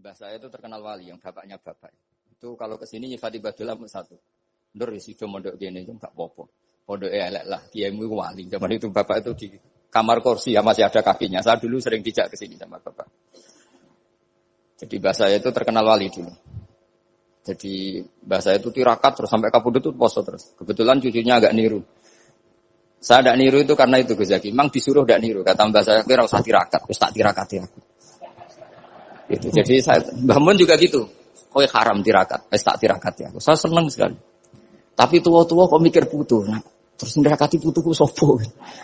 Mbah saya itu terkenal wali, yang bapaknya bapak. Itu kalau kesini nyifati Badullah satu. Nur sido mondok gini itu enggak apa-apa. Pondok elek lah, kiaimu wali. Zaman itu bapak itu di kamar kursi ya masih ada kakinya. Saya dulu sering dijak ke sini sama bapak. Jadi mbah saya itu terkenal wali dulu. Jadi mbah saya itu tirakat terus sampai kapundhut itu poso terus. Kebetulan cucunya agak niru. Saya tidak niru itu karena itu Gus Zaki. Memang disuruh tidak niru. Kata mbah saya, kira usah tirakat. Terus tak tirakati aku. Gitu. Jadi saya, Mbah Mun juga gitu. Kowe haram tirakat. Terus tak tirakati aku. Saya senang sekali. Tapi tua-tua kok mikir putu. Nah, terus nirakati putuku sopo.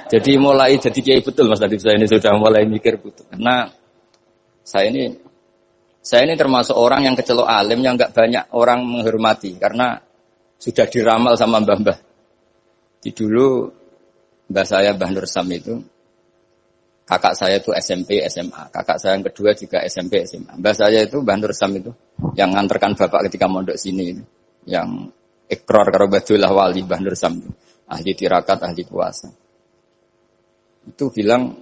Jadi mulai jadi kiai betul Mas Nadif saya ini sudah mulai mikir putu. Karena saya ini termasuk orang yang kecelok alim yang enggak banyak orang menghormati. Karena sudah diramal sama mbah-mbah. Di dulu mbah saya Mbah Nur Sam itu, kakak saya itu SMP, SMA. Kakak saya yang kedua juga SMP, SMA. Mbah saya itu Mbah Nur Sam itu, yang nganterkan bapak ketika mondok sini itu. Yang ikrar karo Badullah wali Mbah Nur Sam itu. Ahli tirakat, ahli puasa. Itu bilang,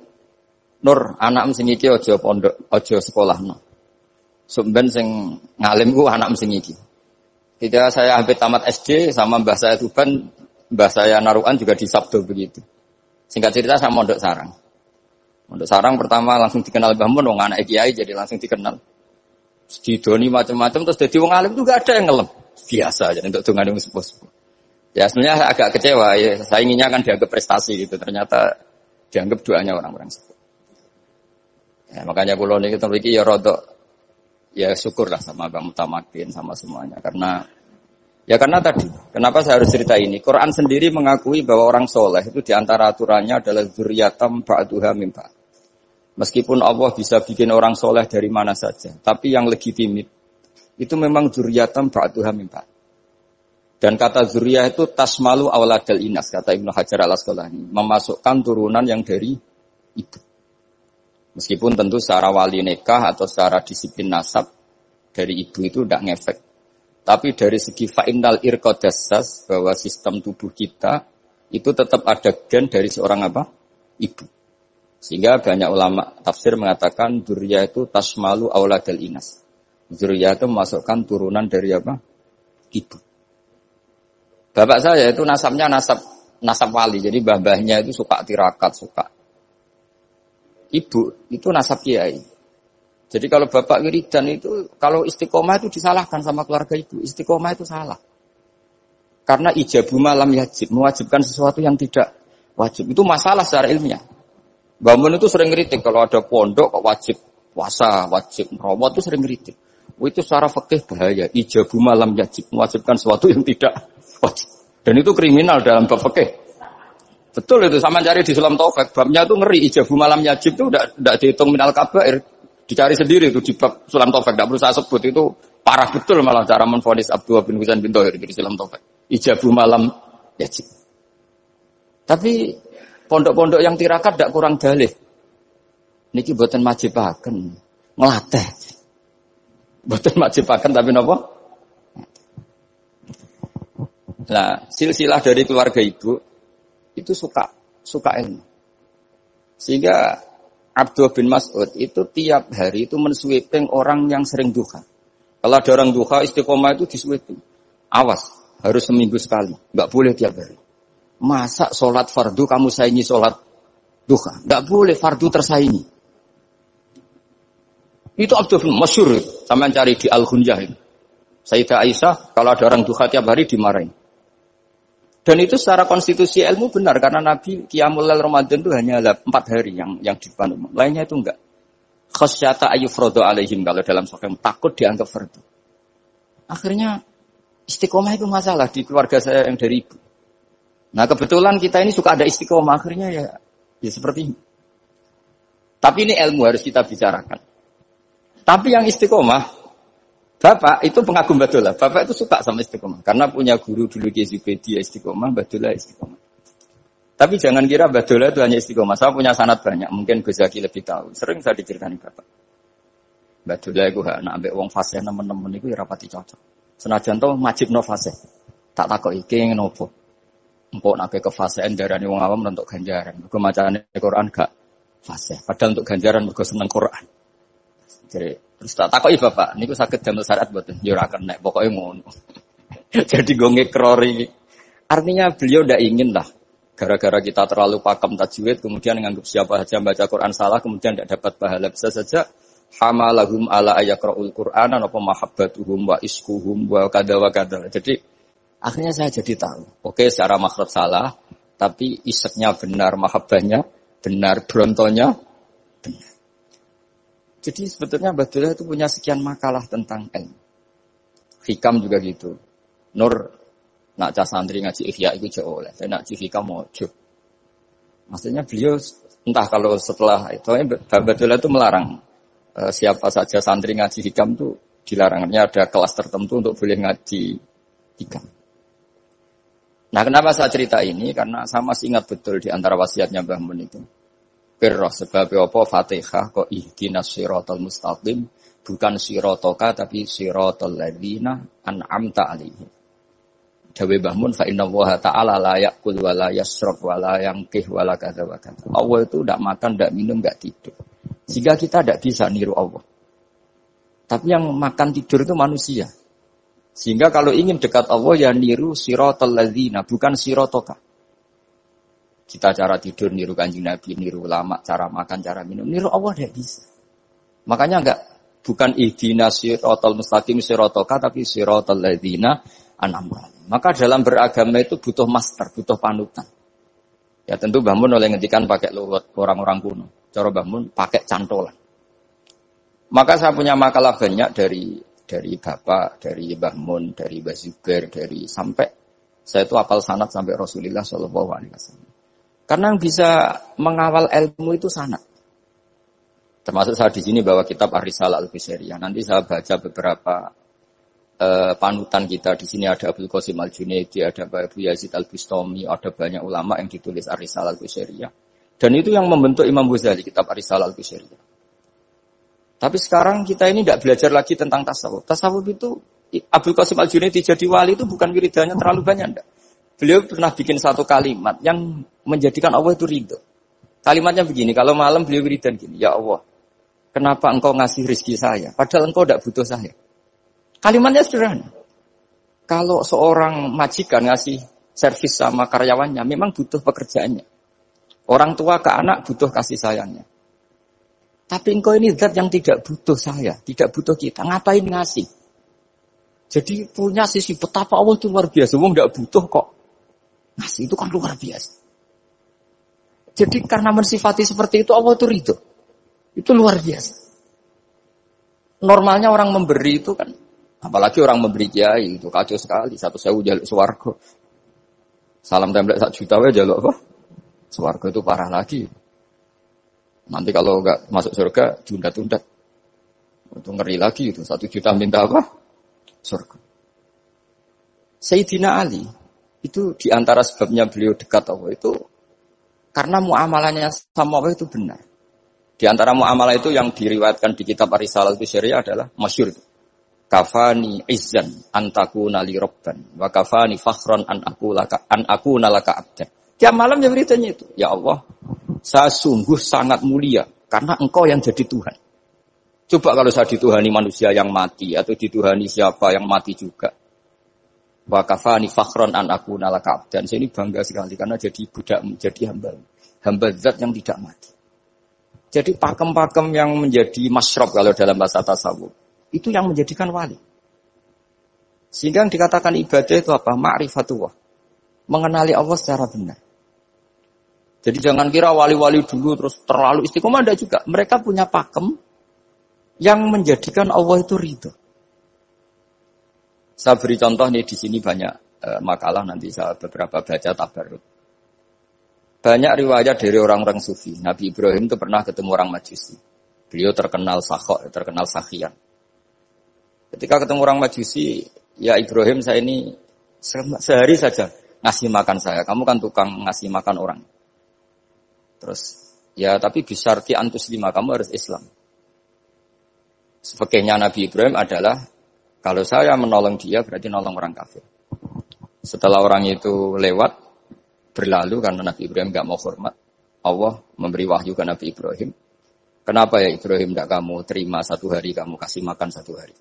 Nur, anak sing iki aja pondok, aja sekolah no. Sumben sing ngalim ku anak sing iki. Ketika saya hampir tamat SD sama mbah saya Tuban, mbah saya Narukan juga di Sabdo begitu. Singkat cerita saya mondok sarang. Mondok sarang pertama langsung dikenal Mbah Mun, wong anak kiai jadi langsung dikenal. Didoni macam-macam terus jadi wong alim juga ada yang ngelem. Biasa aja untuk dongane wong sepuh-sepuh. Ya sebenarnya saya agak kecewa ya, saya inginnya kan dianggap prestasi gitu. Ternyata dianggap doanya orang-orang sepuh. Ya, makanya kula niki mriki ya rodok ya syukurlah sama Bang Mutamakin sama semuanya karena tadi, kenapa saya harus cerita ini? Quran sendiri mengakui bahwa orang soleh itu diantara aturannya adalah dzurriyyatam ba'duha min ba'd. Meskipun Allah bisa bikin orang soleh dari mana saja, tapi yang legitimit itu memang dzurriyyatam ba'duha min ba'd. Dan kata dzurriyyah itu tasmalu auladal inas, kata Ibnu Hajar al-Asqalani, memasukkan turunan yang dari ibu. Meskipun tentu secara wali nikah atau secara disiplin nasab dari ibu itu tidak ngefek. Tapi dari segi fa'innal irqadassas, bahwa sistem tubuh kita itu tetap ada gen dari seorang apa? Ibu. Sehingga banyak ulama tafsir mengatakan dzurriyyah itu tasmalu auladal inas. Dzurriyyah itu memasukkan turunan dari apa? Ibu. Bapak saya itu nasabnya nasab wali. Jadi mbah-mbahnya itu suka tirakat, suka. Ibu itu nasab kiai. Jadi kalau bapak wiridan itu, kalau istiqomah itu disalahkan sama keluarga ibu. Istiqomah itu salah. Karena ijabu malam yajib, mewajibkan sesuatu yang tidak wajib. Itu masalah secara ilmiah. Mbah Mun itu sering ngeritik, kalau ada pondok kok wajib puasa, wajib merawat itu sering ngeritik. Itu secara fikih bahaya. Ijabu malam yajib, mewajibkan sesuatu yang tidak wajib. Dan itu kriminal dalam bab fikih. Betul itu, sama cari di Sulam Taufik. Babnya itu ngeri, ijabu malam yajib itu tidak dihitung minal kabair. Dicari sendiri itu di bab Sulam Taufik, tidak perlu saya sebut, itu parah betul malah cara menvonis Abdullah bin Husain bin Thohir di Sulam Taufik. Ijabu malam yajib. Tapi pondok-pondok yang tirakat tidak kurang dalih. Niki boten majibaken, ngelatih. Boten majibaken tapi napa? Nah, silsilah dari keluarga ibu itu suka ilmu. Sehingga Abdullah bin Mas'ud itu tiap hari itu mensweeping orang yang sering duha. Kalau ada orang duha istiqomah itu disweeping. Awas, harus seminggu sekali. Enggak boleh tiap hari. Masa sholat fardu kamu saingi sholat duha? Enggak boleh, fardu tersaingi. Itu Abdullah bin masyhur. Sampeyan cari di Al-Ghunyah ini. Sayyidah Aisyah kalau ada orang duha tiap hari dimarahin. Dan itu secara konstitusi ilmu benar karena Nabi Qiyamul Lail Ramadan itu hanya 4 hari yang di depan umum. Lainnya itu enggak. Khasyata ayyufradu alaihim kalau dalam sahih takut dianggap fardu. Akhirnya istiqomah itu masalah di keluarga saya yang dari ibu. Nah, kebetulan kita ini suka ada istiqomah akhirnya ya seperti ini. Tapi ini ilmu harus kita bicarakan. Tapi yang istiqomah Bapak itu pengagum Badullah. Bapak itu suka sama istiqomah. Karena punya guru dulu Gezibedi istiqomah, Badullah istiqomah. Tapi jangan kira Badullah itu hanya istiqomah. Saya punya sanad banyak. Mungkin Gus Zaki lebih tahu. Sering saya diceritakan Bapak. Badullah itu nak ambek wong fasih nemen-nemen itu rapati cocok. Senajan to majibno fasih. Tak takoki kenging nopo. Empuk nak ke fasihan darani wong awam untuk ganjaran. Mergo macane Quran gak fasih. Padahal untuk ganjaran mergo seneng Quran. Jadi terus tak takoki bapak, niku saged damel syariat mboten? Ya ora kena, pokoke ngono. Jadi gue ngekrori. Artinya beliau ndak ingin lah. Gara-gara kita terlalu pakem tajwid, kemudian menganggap siapa saja baca Quran salah, kemudian tidak dapat pahala. Bisa saja hamalahum ala ayakra'ul Qur'an apa mahabbatuhum wa iskuhum wa kada wa kada. Jadi akhirnya saya jadi tahu. Oke, secara makhraj salah, tapi iseknya benar, mahabbahnya benar, brontonya benar. Jadi sebetulnya Badullah itu punya sekian makalah tentang ilmu. Hikam juga gitu. Nur nak cah santri ngaji Ihya itu jauh oleh. Saya nak hikam mojo. Maksudnya beliau entah kalau setelah itu Badullah itu melarang siapa saja santri ngaji hikam itu dilarangnya ada kelas tertentu untuk boleh ngaji hikam. Nah, kenapa saya cerita ini? Karena saya masih ingat betul di antara wasiatnya Mbah Mun itu. Pirroh sebab apa Fatihah kok ihdinas siratal mustaqim bukan siratoka tapi siratal ladzina an'amta alaihim. Dawe Mbah Mun fa inna Allaha ta'ala la ya'kul wa la yashrab wa la yanqih wa la kadza wa kadza. Allah itu enggak makan, enggak minum, enggak tidur. Sehingga kita enggak bisa niru Allah. Tapi yang makan tidur itu manusia. Sehingga kalau ingin dekat Allah ya niru siratal ladzina bukan siratoka. Kita cara tidur niru Kanjeng Nabi, niru ulama, cara makan, cara minum, niru Allah enggak bisa. Makanya bukan ihdinas siratal mustaqim siratoka tapi siratal ladzina an'amta. Maka dalam beragama itu butuh master, butuh panutan. Ya tentu Mbah Mun oleh ngendikan pakai luwet orang-orang kuno. Cara Mbah Mun pakai cantolan. Maka saya punya makalah banyak dari Bapak, dari Mbah Mun, dari Mbah Zubair, dari sampai saya itu hafal sanad sampai Rasulullah Shallallahu Alaihi Wasallam. Karena yang bisa mengawal ilmu itu sanad. Termasuk saya di sini bawa kitab Ar-Risalah Al-Qusairiyah. Nanti saya baca beberapa panutan kita. Di sini ada Abdul Qasim Al-Junaidi, ada Abu Yazid Al-Bustami, ada banyak ulama yang ditulis Ar-Risalah Al-Qusairiyah. Dan itu yang membentuk Imam Ghazali, kitab Ar-Risalah Al-Qusairiyah. Tapi sekarang kita ini tidak belajar lagi tentang tasawuf. Tasawuf itu Abdul Qasim Al-Junaidi jadi wali itu bukan wiridannya terlalu banyak. Enggak. Beliau pernah bikin satu kalimat yang menjadikan Allah itu ridho. Kalimatnya begini, kalau malam beliau wiridan gini, ya Allah, kenapa engkau ngasih rezeki saya? Padahal engkau tidak butuh saya. Kalimatnya sederhana. Kalau seorang majikan ngasih servis sama karyawannya, memang butuh pekerjaannya. Orang tua ke anak butuh kasih sayangnya. Tapi engkau ini zat yang tidak butuh saya, tidak butuh kita. Ngapain ngasih? Jadi punya sisi betapa Allah itu luar biasa. Wong tidak butuh kok. Ngasih itu kan luar biasa. Jadi karena mensifati seperti itu Allah itu ridho. Itu luar biasa. Normalnya orang memberi itu kan, apalagi orang memberi kiai itu kacau sekali. 1.000 jaluk swarga. Salam template 1 juta wae jaluk apa? Swarga itu parah lagi. Nanti kalau enggak masuk surga tunda-tunda. Itu ngeri lagi itu 1 juta minta apa? Surga. Sayyidina Ali itu diantara sebabnya beliau dekat Allah itu karena muamalahnya sama Allah itu benar. Di antara muamalah itu yang diriwayatkan di kitab Ar-Risalah Al-Qusairiyah adalah masyhur itu. Kafani izzan antakuna li rabban wa kafani fakhran an aku nalaka abdan. Tiap malam ya beritanya itu. Ya Allah, saya sungguh sangat mulia karena engkau yang jadi Tuhan. Coba kalau saya dituhani manusia yang mati atau dituhani siapa yang mati juga. Wa kafani fakhran an aku nalaka abdan. Saya ini bangga sekali karena jadi budak, jadi hamba zat yang tidak mati. Jadi pakem-pakem yang menjadi masyrab kalau dalam bahasa tasawuf. Itu yang menjadikan wali. Sehingga yang dikatakan ibadah itu apa? Ma'rifatullah. Mengenali Allah secara benar. Jadi jangan kira wali-wali dulu terus terlalu istiqomah, ada juga. Mereka punya pakem yang menjadikan Allah itu ridho. Saya beri contoh nih di sini banyak makalah nanti saya beberapa baca tabarruk. Banyak riwayat dari orang-orang sufi. Nabi Ibrahim itu pernah ketemu orang Majusi. Beliau terkenal sakhok, terkenal sakhian. Ketika ketemu orang Majusi, ya Ibrahim saya ini sehari saja ngasih makan saya. Kamu kan tukang ngasih makan orang. Terus, ya tapi bisyarti antus lima, kamu harus Islam. Sebagainya Nabi Ibrahim adalah, kalau saya menolong dia berarti nolong orang kafir. Setelah orang itu lewat, berlalu karena Nabi Ibrahim gak mau hormat, Allah memberi wahyu ke Nabi Ibrahim. Kenapa ya Ibrahim tidak kamu terima 1 hari, kamu kasih makan 1 hari?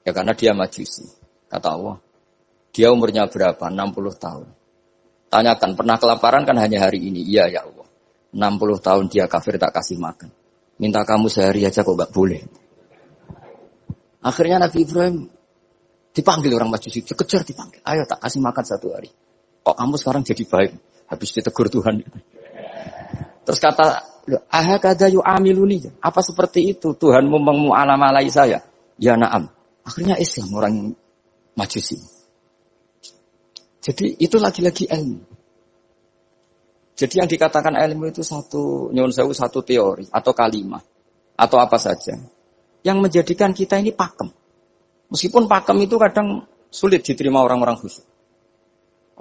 Ya karena dia majusi. Kata Allah, dia umurnya berapa? 60 tahun. Tanyakan, pernah kelaparan kan hanya hari ini? Iya ya Allah. 60 tahun dia kafir tak kasih makan. Minta kamu sehari aja kok gak boleh. Akhirnya Nabi Ibrahim dipanggil orang majusi, dikejar dipanggil. Ayo tak kasih makan 1 hari. Kok kamu sekarang jadi baik? Habis ditegur Tuhan. Terus kata, ahakada yu'amiluni. Apa seperti itu? Tuhan mengu'alamalai saya. Ya na'am. Akhirnya Islam orang majusi. Jadi itu lagi-lagi ilmu. Jadi yang dikatakan ilmu itu satu teori atau kalimat. Atau apa saja. Yang menjadikan kita ini pakem. Meskipun pakem itu kadang sulit diterima orang-orang khusyuk.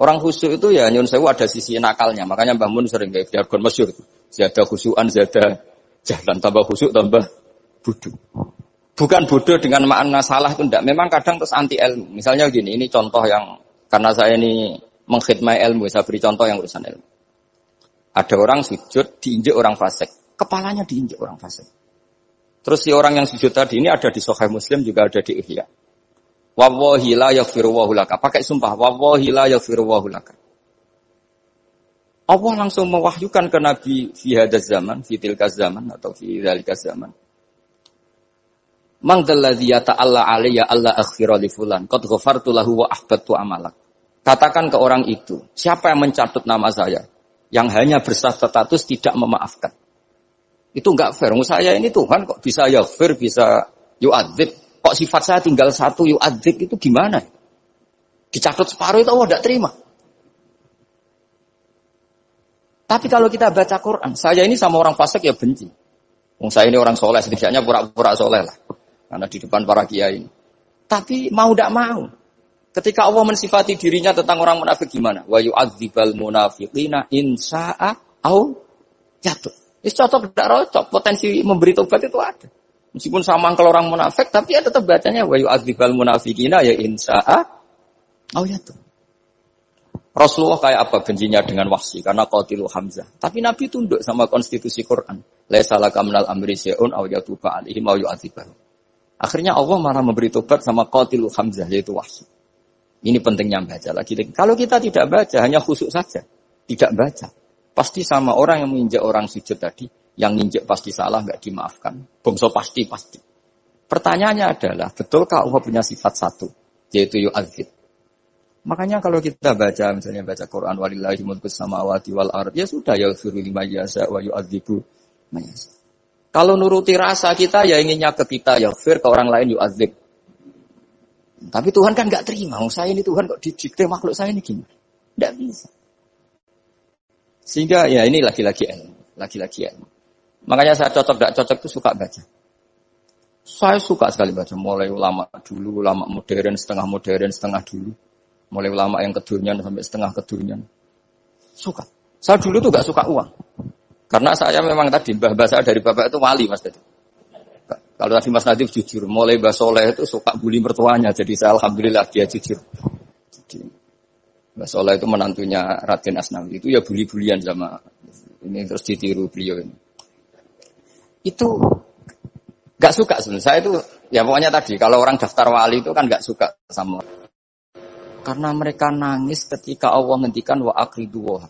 Orang khusyuk itu ya nyun sewu ada sisi nakalnya. Makanya Mbah Mun sering kayak jargon masyhur itu. Zada khusyuan, zada jalan, tambah khusyuk, tambah bodoh. Bukan bodoh dengan makna salah itu enggak. Memang kadang terus anti ilmu. Misalnya gini, ini contoh yang karena saya ini mengkhidmati ilmu, saya beri contoh yang urusan ilmu. Ada orang sujud diinjek orang fasik, kepalanya diinjek orang fasik. Terus si orang yang sujud tadi ini ada di Sahih Muslim juga ada di Ihya. Wallahi la yaghfirullahu laka. Pakai sumpah, wallahi la yaghfirullahu laka. Allah langsung mewahyukan ke Nabi fi hadzal zaman, fi tilkaz zaman atau fi dzalikaz zaman. Man dzalladzi yata'alla alayya alla aghfira li fulan qad ghafartu lahu wa ahbattu amalak. Katakan ke orang itu, siapa yang mencatut nama saya yang hanya berstatus tidak memaafkan. Itu enggak fair. Saya ini Tuhan kok bisa yaghfir, bisa yu'adzib. Kok sifat saya tinggal 1 yu'adzib itu gimana? Dicatut separuh itu Allah tidak terima. Tapi kalau kita baca Quran, saya ini sama orang fasik ya benci. Saya ini orang soleh, setidaknya pura-pura soleh lah. Karena di depan para kiai ini. Tapi mau tidak mau. Ketika Allah mensifati dirinya tentang orang munafik gimana? Wa yu'adzibal munafiqina insya'a au jatuh. Ini cocok tidak cocok. Potensi memberi tobat itu ada. Meskipun sama kalau orang munafik, tapi ya tetap bacanya wa yu'adzibal munafiqina ya insya'a au jatuh. Rasulullah kayak apa bencinya dengan Wahsy karena qatilu Hamzah. Tapi Nabi tunduk sama konstitusi Quran. Laisa laka minal amri syai'un aw yatuba alaihim aw yu'adzibahum. Akhirnya Allah malah memberi tobat sama qatilu Hamzah yaitu Wahsy. Ini pentingnya baca lagi. Kalau kita tidak baca hanya khusyuk saja, tidak baca, pasti sama orang yang menginjak orang sujud tadi, yang nginjak pasti salah enggak dimaafkan. Bongso pasti. Pertanyaannya adalah, betulkah Allah punya sifat 1 yaitu yu'adzib? Makanya kalau kita baca, misalnya baca Quran, walillahi mulkus samawati wal ard, ya sudah, yaghfiru liman yasha wa yu'adzibu man yasha. Kalau nuruti rasa kita, ya inginnya ke kita, yaghfir, ke orang lain yu'adzib. Tapi Tuhan kan enggak terima. Saya ini Tuhan kok didikte makhluk saya ini gimana? Enggak bisa. Sehingga ya ini lagi-lagi ilmu. Makanya saya cocok enggak cocok itu suka baca. Saya suka sekali baca, mulai ulama dulu, ulama modern, setengah dulu. Mulai ulama yang kedurunyan sampai setengah kedurunyan. Suka. Saya dulu tuh gak suka uang. Karena saya memang tadi, mbah saya dari bapak itu wali mas tadi. Kalau tadi Mas Nadif jujur, mulai Mbah Soleh itu suka bully mertuanya. Jadi saya alhamdulillah dia jujur. Jadi Mbah Soleh itu menantunya Raden Asnawi. Itu ya bully-bulian sama ini terus ditiru beliau ini. Itu gak suka sebenarnya. Saya itu ya pokoknya tadi kalau orang daftar wali itu kan gak suka sama. Karena mereka nangis ketika Allah ngendikan wa aqridu wa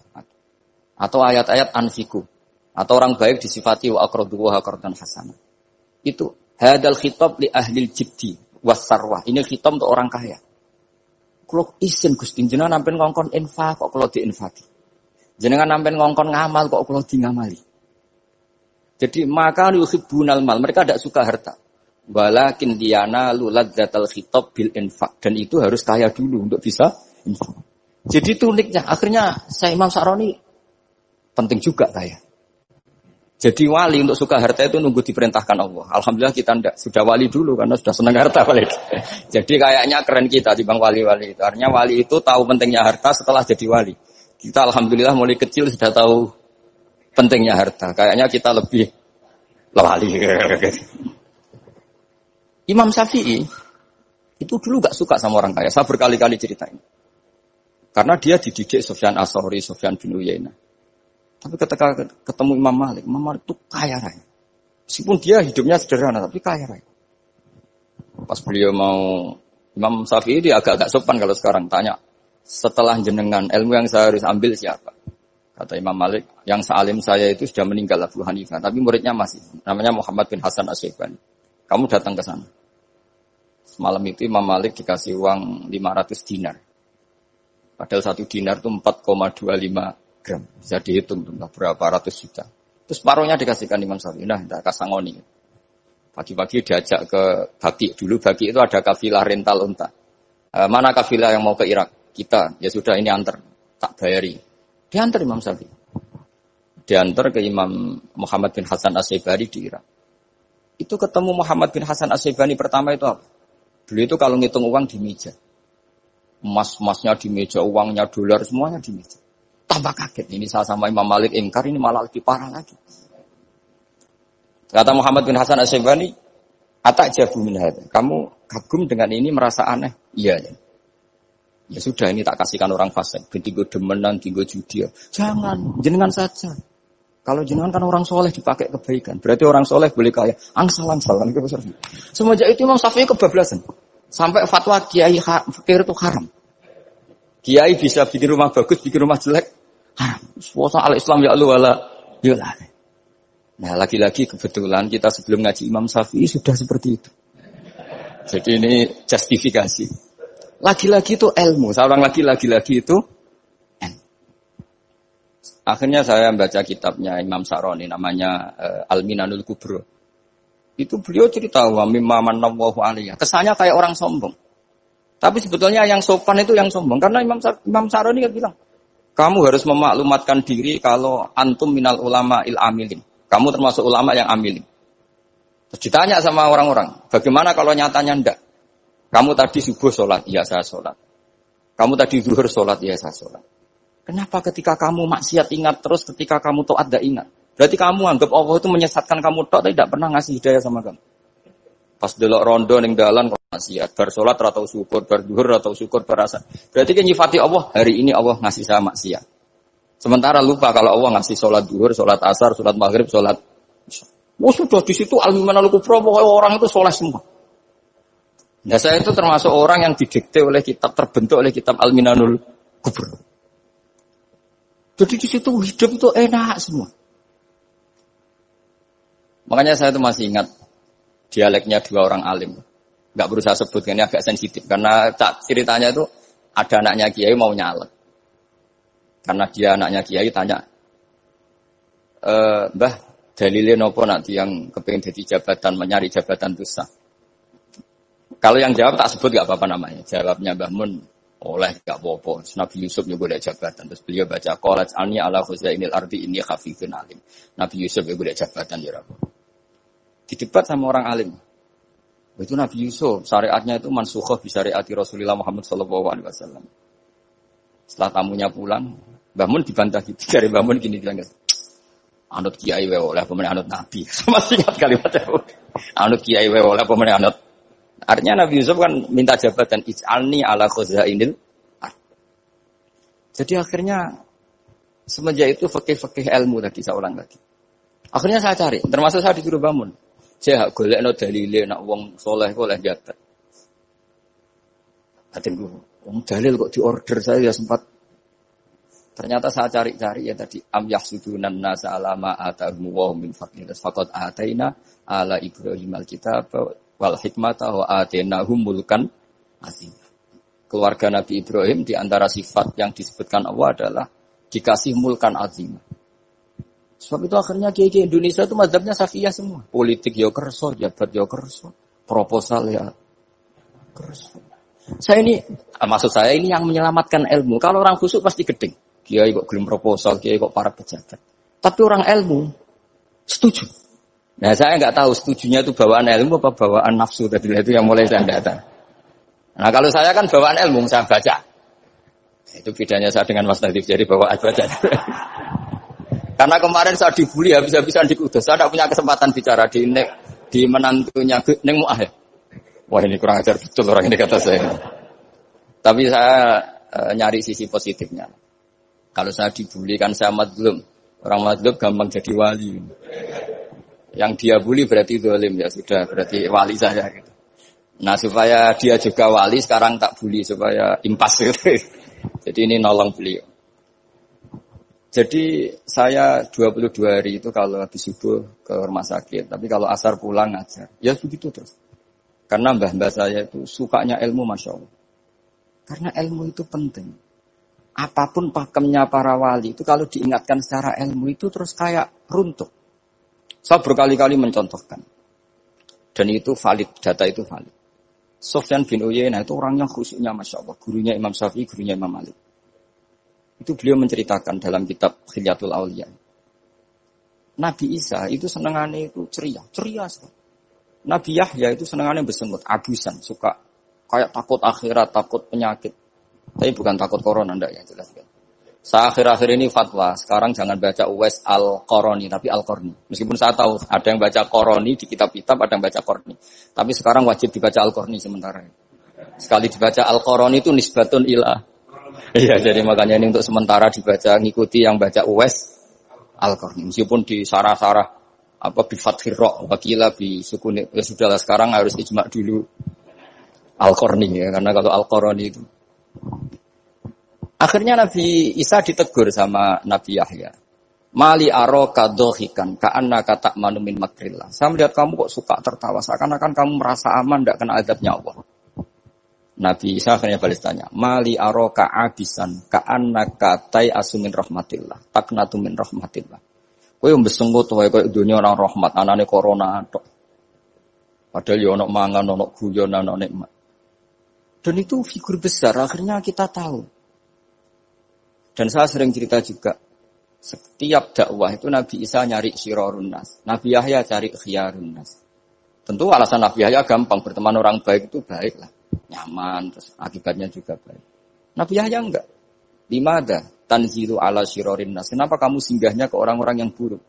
atau ayat-ayat anfiku atau orang baik disifati wa aqridu wa qardan hasanah. Itu hadal khitab li ahlil jiddi was sarwah. Ini khitab untuk orang kaya. Kalau isin Gusti jenengan nampen ngongkon infak kok kalau diinfaki. Jenengan nampen ngongkon ngamal kok kalau di ngamali. Jadi maka yuhibbunal mal, mereka tidak suka harta. Walakin diana luladzatal khitab bil infak, dan itu harus kaya dulu untuk bisa infak. Jadi itu uniknya. Akhirnya saya Imam Sa'roni penting juga kaya. Jadi wali untuk suka harta itu nunggu diperintahkan Allah. Alhamdulillah kita tidak sudah wali dulu karena sudah senang harta wali. Jadi kayaknya keren kita dibanding wali-wali itu. Artinya wali itu tahu pentingnya harta setelah jadi wali. Kita alhamdulillah mulai kecil sudah tahu pentingnya harta. Kayaknya kita lebih wali. Imam Syafi'i itu dulu gak suka sama orang kaya. Saya berkali-kali ceritain. Karena dia dididik Sufyan As-Tsauri, Sufyan bin Uyainah. Tapi ketika ketemu Imam Malik itu kaya raya. Meskipun dia hidupnya sederhana, tapi kaya raya. Pas beliau mau, Imam Syafi'i dia agak-agak sopan kalau sekarang tanya, setelah jenengan, ilmu yang saya harus ambil siapa? Kata Imam Malik, yang sealim saya itu sudah meninggal Abu Hanifah, tapi muridnya masih, namanya Muhammad bin Hasan Asy-Syaibani. Kamu datang ke sana. Semalam itu Imam Malik dikasih uang 500 dinar. Padahal 1 dinar itu 4,25 gram. Bisa dihitung berapa ratus juta. Terus separuhnya dikasihkan Imam Syafi'i. Nah, tidak kasangoni. Pagi-pagi diajak ke Baki. Dulu Baki itu ada kafilah rental unta. Mana kafilah yang mau ke Irak? Kita. Ya sudah ini antar. Tak bayari. Diantar Imam Syafi'i. Diantar ke Imam Muhammad bin Hasan Asy-Syaibani di Irak. Itu ketemu Muhammad bin Hasan Asy-Syaibani pertama itu apa? Beliau itu kalau ngitung uang di meja. Emas-emasnya di meja, uangnya dolar, semuanya di meja. Tambah kaget. Ini saya sama Imam Malik ingkar, ini malah lebih parah lagi. Kata Muhammad bin Hasan Asy-Syaibani, "Atajabu min hadza." Kamu kagum dengan ini, merasa aneh? Iya. Ya sudah, ini tak kasihkan orang fasik. Tinggo demenan, tinggo judi. Jangan, jenengan saja. Kalau jenengan kan orang soleh dipakai kebaikan. Berarti orang soleh boleh kaya. Angsal-angsal. Semenjak itu Imam Syafi'i kebablasan. Sampai fatwa kiai fakir itu haram. Kiai bisa bikin rumah bagus, bikin rumah jelek. Haram. Suasa al-Islam ya Allah wala yulah. Nah, lagi-lagi kebetulan kita sebelum ngaji Imam Syafi'i sudah seperti itu. Jadi ini justifikasi. Lagi-lagi itu ilmu. Saya ulang lagi itu ilmu. Akhirnya saya baca kitabnya Imam Sa'roni namanya Al-Minanul Kubro. Itu beliau cerita wa mimma manallahu alaihi. Kesannya kayak orang sombong. Tapi sebetulnya yang sopan itu yang sombong. Karena Imam Sa'roni kan bilang, kamu harus memaklumatkan diri kalau antum minal ulama il amilin. Kamu termasuk ulama yang amilin. Terus ditanya sama orang-orang, bagaimana kalau nyatanya ndak? Kamu tadi subuh sholat, iya saya sholat. Kamu tadi zuhur sholat, iya saya sholat. Kenapa ketika kamu maksiat ingat terus, ketika kamu taat tidak ingat? Berarti kamu anggap Allah itu menyesatkan kamu tok, tapi tidak pernah ngasih hidayah sama kamu. Pas delok rondo ning dalan kok maksiat, bar sholat atau syukur, bar zuhur atau syukur, berasa. Berarti kan nyifati Allah, hari ini Allah ngasih saya maksiat. Sementara lupa kalau Allah ngasih sholat zuhur, sholat asar, sholat maghrib, sholat. Oh sudah di situ al-Minanul Kubro, orang itu sholat semua. Nah saya itu termasuk orang yang didikte oleh kitab, terbentuk oleh kitab Al-Minanul Kubro. Jadi di situ hidup itu enak semua. Makanya saya itu masih ingat dialeknya dua orang alim. Enggak berusaha sebut, ini agak sensitif. Karena ceritanya itu ada anaknya Kiai mau nyalek. Karena dia anaknya Kiai tanya, Mbah, dalilnya nopo nanti yang kepingin jadi jabatan, mencari jabatan itu sah. Kalau yang jawab tak sebut gak apa-apa namanya. Jawabnya Mbah Mun, oleh gak apa-apa. Nabi Yusuf juga ada jabatan. Terus beliau baca, qalat alni ala khuzainil ardi inni khafifun alim. Nabi Yusuf juga ada jabatan. Ya Rabbi. Didebat sama orang alim. Itu Nabi Yusuf, syariatnya itu mansukhoh bi syariati Rasulullah Muhammad SAW. Setelah tamunya pulang, Mbah Mun dibantah gitu. Dari Mbah Mun gini bilang, anut kiai wae oleh pemenang anut Nabi. Masih ingat kalimatnya. Anut kiai wae oleh pemenang anut. Artinya Nabi Yusuf kan minta jabatan ij'alni ala khuzainil ard. Jadi akhirnya semenjak itu fikih-fikih ilmu tadi saya ulang lagi. Akhirnya saya cari, termasuk saya disuruh bangun. Saya golekno dalile nak wong saleh kok oleh jabat. Atengku, wong dalil kok diorder saya ya sempat. Ternyata saya cari-cari ya tadi am yahsudunan nasa alama atahum wa min fadlillah faqad ataina ala Ibrahim alkitab wal hikmata wa atainahum mulkan azim. Keluarga Nabi Ibrahim di antara sifat yang disebutkan Allah adalah dikasih mulkan azim. Sebab itu akhirnya kiai-kiai Indonesia itu mazhabnya Syafi'iyah semua. Politik ya kerso, jabat ya kerso, proposal ya kerso. Saya ini, maksud saya ini yang menyelamatkan ilmu. Kalau orang khusyuk pasti gedeng. Kiai kok gelem proposal, kiai kok para pejabat. Tapi orang ilmu setuju. Nah saya nggak tahu setujunya itu bawaan ilmu apa bawaan nafsu tadi itu yang mulai saya nggak tahu. Nah kalau saya kan bawaan ilmu saya baca. Itu bedanya saya dengan Mas Nadif jadi bawaan baca. Karena kemarin saya dibully habis-habisan di Kudus. Saya tidak punya kesempatan bicara di menantunya Neng Mu'ah ya. Wah ini kurang ajar betul orang ini kata saya. Tapi saya nyari sisi positifnya. Kalau saya dibully kan saya madlum. Orang madlum gampang jadi wali. Yang dia bully berarti zalim ya sudah, berarti wali saya gitu. Nah, supaya dia juga wali sekarang tak bully supaya impas gitu. Jadi ini nolong beliau. Jadi saya 22 hari itu kalau habis subuh ke rumah sakit, tapi kalau asar pulang ngajar. Ya begitu terus. Karena mbah-mbah saya itu sukanya ilmu, Masya Allah. Karena ilmu itu penting. Apapun pakemnya para wali itu kalau diingatkan secara ilmu itu terus kayak runtuh. Saya berkali-kali mencontohkan. Dan itu valid, data itu valid. Sufyan bin Uyainah itu orangnya khusyuknya Masya Allah. Gurunya Imam Syafi'i, gurunya Imam Malik. Itu beliau menceritakan dalam kitab Khilyatul Auliya. Nabi Isa itu senengannya itu ceria sekali. Nabi Yahya itu senengannya bersengut, abusan, suka kayak takut akhirat, takut penyakit. Tapi bukan takut corona, enggak ya jelas kan. Saya akhir-akhir ini fatwa, sekarang jangan baca Uwais Al-Qarani, tapi Al-Qarni. Meskipun saya tahu ada yang baca Qarani di kitab-kitab, ada yang baca Qarni. Tapi sekarang wajib dibaca Al-Qarni sementara. Sekali dibaca Al-Qarani itu nisbatun ilah. Iya, jadi makanya ini untuk sementara dibaca, ngikuti yang baca Uwais Al-Qarni. Meskipun di sarah-sarah apa bi fathir ra wakila bi sukun, ya sudahlah sekarang harus ijma dulu Al-Qarni ya, karena kalau Al-Qarani itu akhirnya Nabi Isa ditegur sama Nabi Yahya. Mali aroka dohikan ka'annaka ta'manu min makrillah. Saya melihat kamu kok suka tertawa, seakan-akan kamu merasa aman tidak kena azabnya Allah. Nabi Isa akhirnya balas tanya, Mali aroka abisan ka'annaka tai'asu min rahmatillah, taknatu min rahmatillah. Kowe mbesenggut wae koyo dunya ora rahmat, anane corona tok. Padahal ya ono mangan, ono guyon, ono nikmat. Dan itu figur besar, akhirnya kita tahu. Dan saya sering cerita juga, setiap dakwah itu Nabi Isa nyari syirarun nas, Nabi Yahya cari khiyarun nas. Tentu alasan Nabi Yahya gampang, berteman orang baik itu baik lah, nyaman, terus akibatnya juga baik. Nabi Yahya enggak. Limada tanzilu ala syirarin nas. Kenapa kamu singgahnya ke orang-orang yang buruk?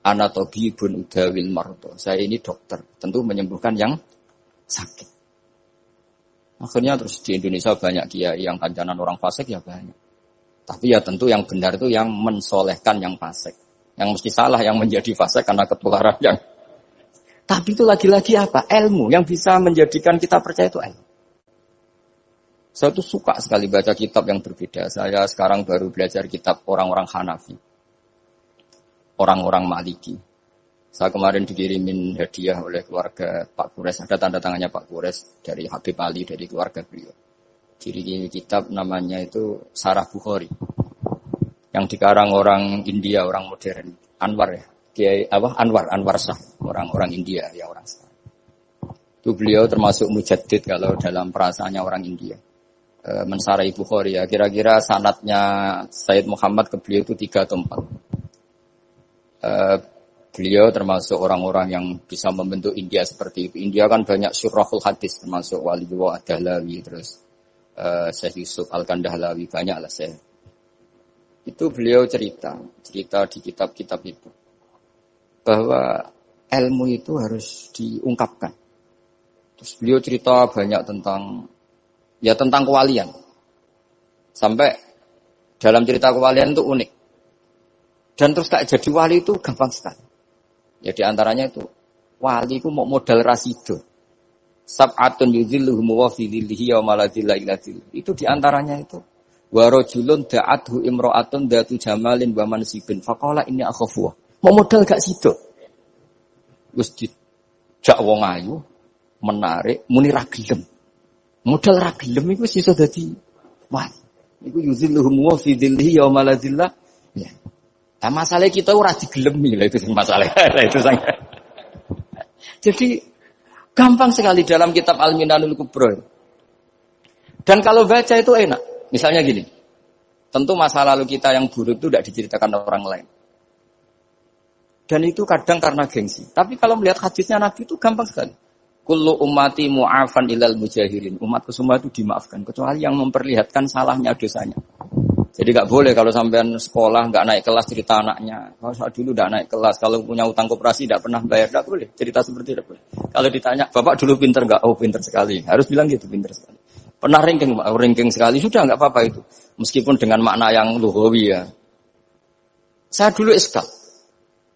Ana tabibun udawil mardo. Saya ini dokter, tentu menyembuhkan yang sakit. Akhirnya terus di Indonesia banyak kiai yang kancanan orang fasik ya banyak. Tapi ya tentu yang benar itu yang mensolehkan yang fasik. Yang mesti salah yang menjadi fasik karena ketularan yang. Tapi itu lagi-lagi apa? Ilmu yang bisa menjadikan kita percaya itu ilmu. Saya tuh suka sekali baca kitab yang berbeda. Saya sekarang baru belajar kitab orang-orang Hanafi. Orang-orang Maliki. Saya kemarin dikirimin hadiah oleh keluarga Pak Kures. Ada tanda tangannya Pak Kures dari Habib Ali, dari keluarga beliau. Jadi kitab namanya itu Sarah Bukhari. Yang dikarang orang India, orang modern. Anwar ya. Kiai Anwar Shah. Orang-orang India, ya orang Shah. Itu beliau termasuk mujaddid kalau dalam perasaannya orang India. Mensarai Bukhari ya, kira-kira sanadnya Sayyid Muhammad ke beliau itu 3 atau 4. Beliau termasuk orang-orang yang bisa membentuk India seperti itu. India kan banyak syurahul hadis, termasuk Waliullah Ad-Dahlawi, terus Syekh Yusuf Al-Kandahlawi, banyak lah saya. Itu beliau cerita di kitab-kitab itu bahwa ilmu itu harus diungkapkan. Terus beliau cerita banyak tentang kewalian. Sampai dalam cerita kewalian itu unik. Dan terus tak jadi wali itu gampang sekali. Ya di antaranya itu wali itu mau modal rasido. Sab'atun yudhilluhum wa fi dhillihi yawma la dhilla illa dhilluh. Itu di antaranya itu wa rajulun da'athu imra'atun datu jamalin wa mansibin faqala inni akhafu. Mau modal gak sido. Wis dijak wong ayu menarik muni ra gelem. Modal ra gelem iku wis iso dadi wali. Iku yuzilluhum wa fi dhillihi yauma la dhilla. Ya. Nah, masalah kita ora digelemi lah itu masalah. Itu sangat. Jadi gampang sekali dalam kitab Al-Minanul Kubra. Dan kalau baca itu enak. Misalnya gini. Tentu masa lalu kita yang buruk itu tidak diceritakan orang lain. Dan itu kadang karena gengsi. Tapi kalau melihat hadisnya Nabi itu gampang sekali. Kullu ummati mu'afan ilal mujahirin. Umatku semua itu dimaafkan. Kecuali yang memperlihatkan salahnya dosanya. Jadi gak boleh kalau sampean sekolah gak naik kelas cerita anaknya. Kalau saat dulu gak naik kelas. Kalau punya utang koperasi gak pernah bayar. Gak boleh. Cerita seperti itu. Kalau ditanya, Bapak dulu pinter gak? Oh pinter sekali. Harus bilang gitu, pinter sekali. Pernah ranking sekali. Sudah gak apa-apa itu. Meskipun dengan makna yang lugawi ya. Saya dulu iskal.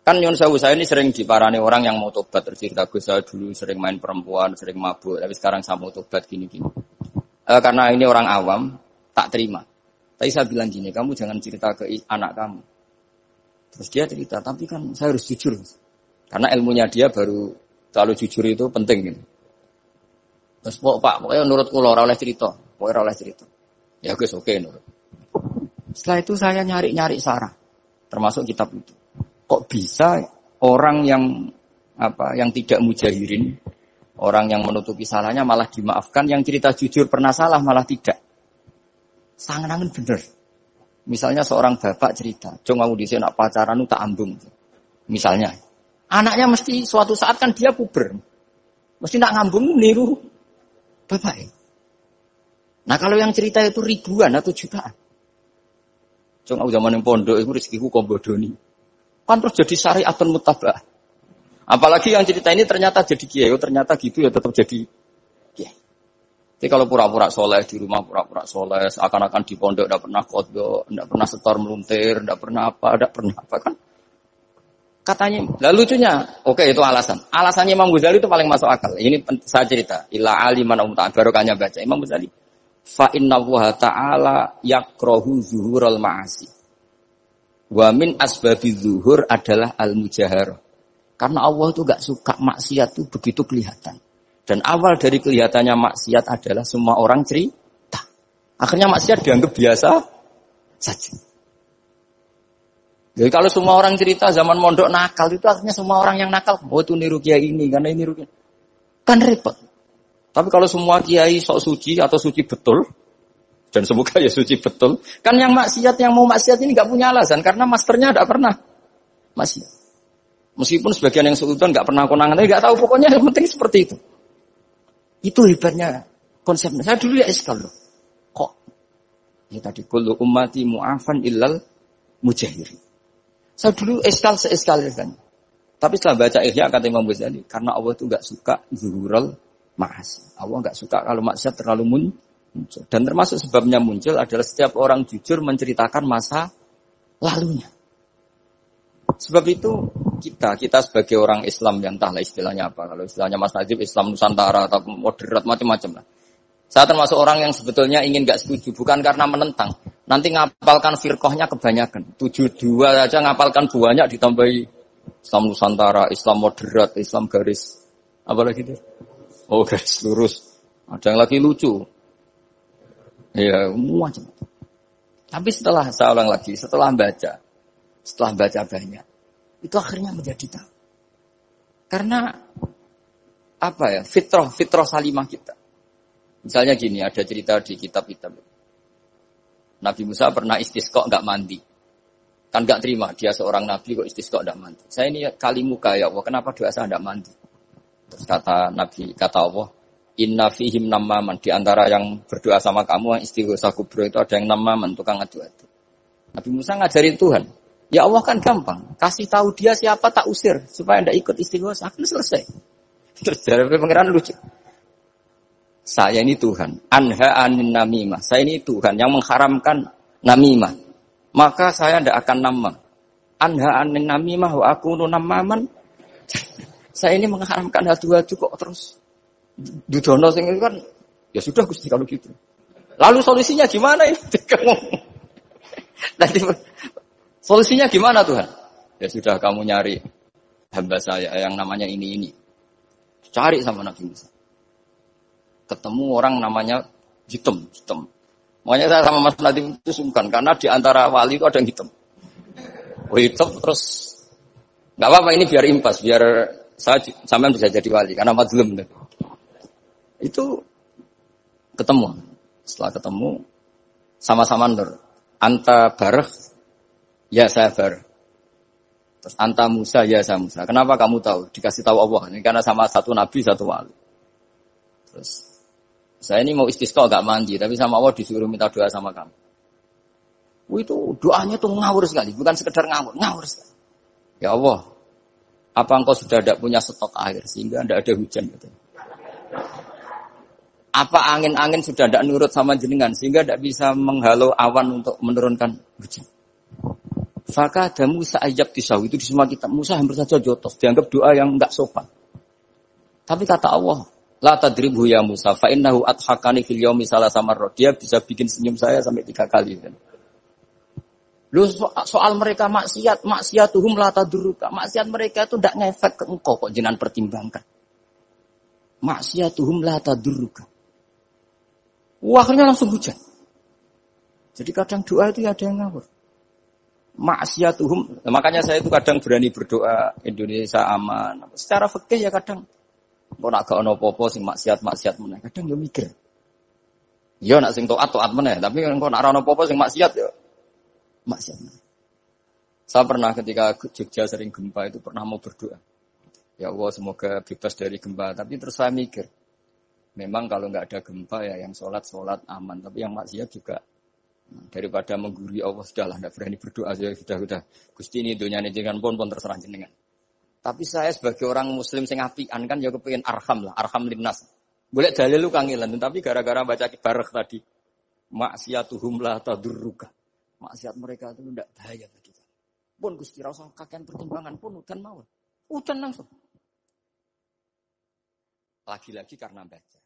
Kan nyun sewu saya ini sering diparani orang yang mau tobat cerita Gus saya dulu sering main perempuan, sering mabuk, tapi sekarang saya mau tobat gini-gini. Karena ini orang awam, tak terima. Tapi saya bilang gini, kamu jangan cerita ke anak kamu. Terus dia cerita, tapi kan saya harus jujur. Karena ilmunya dia baru selalu jujur itu penting. Gitu. Terus pokoknya menurut kula ora oleh cerita, pokoknya ora oleh cerita. Ya Gus oke nurut. Setelah itu saya nyari-nyari sarah, termasuk kitab itu. Kok bisa orang yang tidak mujahirin, orang yang menutupi salahnya malah dimaafkan, yang cerita jujur pernah salah malah tidak. Sangat bener. Misalnya seorang bapak cerita, "Jong aku dhisik nak pacaran tak ambung." Misalnya, anaknya mesti suatu saat kan dia puber. Mesti nak ngambung niru bapak. Nah, kalau yang cerita itu ribuan atau jutaan. Jong aku zaman yang pondok itu rezekiku kok bodoni. Kan terus jadi syariatun mutabah. Apalagi yang cerita ini ternyata jadi kiai, ternyata gitu ya tetap jadi kiai. Jadi kalau pura-pura soleh di rumah pura-pura soleh, seakan-akan di pondok tidak pernah kodok, tidak pernah setor meluntir, tidak pernah apa kan? Katanya, lalu lucunya, oke itu alasan. Alasannya Imam Ghazali itu paling masuk akal. Ini saya cerita. Illa aliman barokahnya baca Imam Ghazali. Fa inna Allaha ta'ala yakrahu zuhural ma'asi. Wa min asbabi zuhur adalah al-mujaharah. Karena Allah itu gak suka maksiat itu begitu kelihatan. Dan awal dari kelihatannya maksiat adalah semua orang cerita. Akhirnya maksiat dianggap biasa saja. Jadi kalau semua orang cerita zaman mondok nakal itu akhirnya semua orang yang nakal. Oh itu niru kiai ini, karena ini niru kiai. Kan repot. Tapi kalau semua kiai sok suci atau suci betul, dan semoga ya suci betul. Kan yang maksiat, yang mau maksiat ini gak punya alasan. Karena masternya gak pernah maksiat. Meskipun sebagian yang seutuhan gak pernah konangan. Tapi gak tahu pokoknya yang penting seperti itu. Itu hebatnya konsepnya. Saya dulu ya iskal loh. Kok? Ya tadi. Kullu ummati mu'afan illal mujahiri. Saya dulu se-iskal. Tapi setelah baca Ihya kata Imam Ghazali. Karena Allah itu gak suka zuhural ma'asi. Allah gak suka kalau maksiat terlalu muncul. Dan termasuk sebabnya muncul adalah setiap orang jujur menceritakan masa lalunya. Sebab itu kita sebagai orang Islam yang entahlah istilahnya apa. Kalau istilahnya Mas Najib Islam Nusantara atau moderat macam-macam lah. Saya termasuk orang yang sebetulnya ingin gak setuju. Bukan karena menentang. Nanti ngapalkan firqahnya kebanyakan. 72 aja ngapalkan banyak ditambahi Islam Nusantara, Islam moderat, Islam garis. Apa lagi itu? Oh garis lurus. Ada yang lagi lucu. Ya, macam. Tapi setelah saya ulang lagi, setelah baca banyak, itu akhirnya menjadi tahu. Karena apa ya? Fitrah salimah kita. Misalnya gini, ada cerita di kitab-kitab. Nabi Musa pernah istisqa enggak mandi. Kan enggak terima, dia seorang nabi kok istisqa enggak mandi. Saya ini kali muka ya Allah, kenapa doa saya enggak mandi? Terus kata Allah, inna fihim namaman. Di antara yang berdoa sama kamu yang istighosah kubro itu ada yang namaman, tukang adu-adu. Nabi Musa ngajarin Tuhan. Ya Allah kan gampang. Kasih tahu dia siapa tak usir. Supaya tidak ikut istighosah. Akan selesai. Terus dari pengiran lucu. Saya ini Tuhan. Anha anin namimah. Saya ini Tuhan yang mengharamkan namimah. Maka saya tidak akan namam. Anha anin namimah wa akunu namaman. Saya ini mengharamkan adu-adu kok terus. Dudono sing kan ya sudah Gusti kalau gitu. Lalu solusinya gimana ini? Tadi solusinya gimana Tuhan? Ya sudah kamu nyari hamba saya yang namanya ini. Cari sama Nabi Musa. Ketemu orang namanya hitam. Makanya saya sama Mas Nadim itu sungkan karena di antara wali itu ada yang hitam. Oh hitam terus nggak apa-apa ini biar impas, biar saya sampean bisa jadi wali karena madlum. Itu ketemu. Setelah ketemu sama-sama nur. Anta barah, ya saya barah. Terus anta Musa, ya saya Musa. Kenapa kamu tahu? Dikasih tahu Allah. Ini karena sama satu nabi, satu wali. Terus saya ini mau istisqa gak mandi, tapi sama Allah disuruh minta doa sama kamu. Itu doanya tuh ngawur sekali, bukan sekedar ngawur sekali. Ya Allah, apa engkau sudah tidak punya stok air sehingga tidak ada hujan gitu. Apa angin-angin sudah tidak nurut sama jenengan sehingga tidak bisa menghalau awan untuk menurunkan hujan. Faka ada Musa ajab tisau itu di semua kitab. Musa hampir saja jotos, dianggap doa yang enggak sopan. Tapi kata Allah, la tadribhu ya Musa, fa innahu adhakani fil yaumi salasa marrat. Dia bisa bikin senyum saya sampai 3 kali. Lu soal mereka maksiatuhum la tadurruka. Maksiat mereka itu enggak ngefek ke engkau kok jenengan pertimbangkan. Maksiatuhum la tadurruka. Akhirnya langsung hujan. Jadi kadang doa itu ada yang ngawur. Maksiatuhum, makanya saya itu kadang berani berdoa Indonesia aman. Secara fikih ya kadang kok nak gak ono apa-apa sing maksiat meneh. Kadang yo mikir. Ya nak sing taat meneh, tapi kok nak ono apa-apa sing maksiat ya maksiat meneh. Saya pernah ketika Jogja sering gempa itu pernah mau berdoa. Ya Allah semoga bebas dari gempa, tapi terus saya mikir. Memang kalau enggak ada gempa ya yang sholat aman, tapi yang maksiat juga daripada menggurui Allah sudahlah, tidak berani berdoa saja sudah. Gusti ini dunyane jenengan pun terserah jenengan. Tapi saya sebagai orang muslim sing apian kan ya kepengin arham linnas. Boleh dalil lu kangelan, tapi gara-gara baca kibarek tadi maksiatuhum la tadurruka. Maksiat mereka itu tidak bahaya bagi kita. Pun Gusti ra usah kakean pertimbangan pun udan mawon. Udan langsung. Lagi-lagi karena baca.